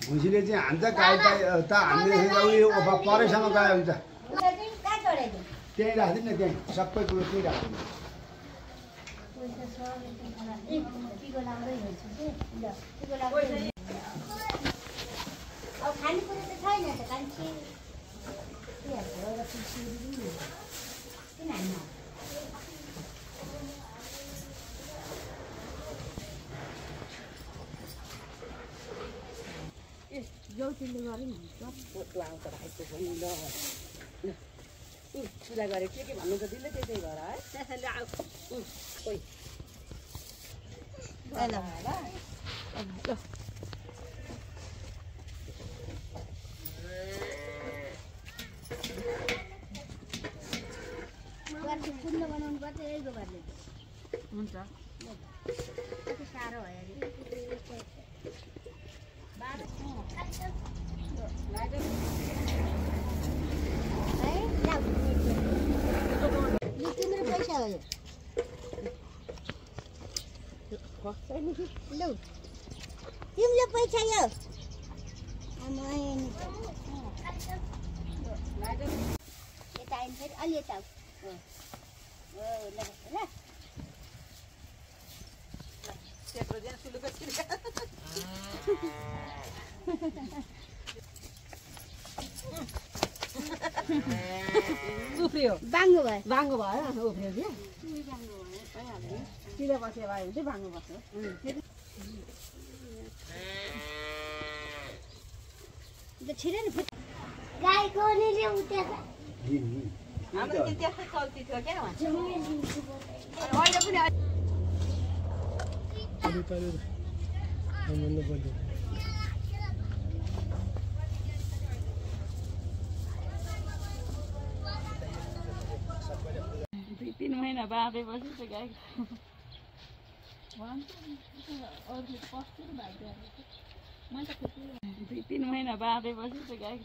भुसीले चाहिँ हान्छ गाई त हामीले उयो परैसँग गयो हुन्छ त्यहीँ राखिदिनु न त्यहीँ सबै कुरो त्यहीँ राखिदिनु खानेकुरो त छैन त कान्छी जौतीले गरे नि फोटो आउँछ भाइको पनि ल पूजा गरे के भन्नु त दिले त्यतै गर है त्यसैले आउ कोही ल कुण्ड बनाउनु पर्छ यही गोबरले हुन्छ कति साह्रो भयो अरे तिम्रो पैसा हो लौ तिम्रो पैसा यो यता आइन् फेरि अलि यता ल उफ्रियो बाङ्गो भयो बाङ्गो भयो उफ्रियो कि सिधा बसे भयो भने चाहिँ बाङ्गो बस्यो छिटै नि गाईको नि उता हाम्रो चाहिँ त्यस्तै चल्ती थियो क्या अहिले पनि दुई 3 महिना बाँधेपछि त गाई 2-3 महिना बाँधेपछि त गाई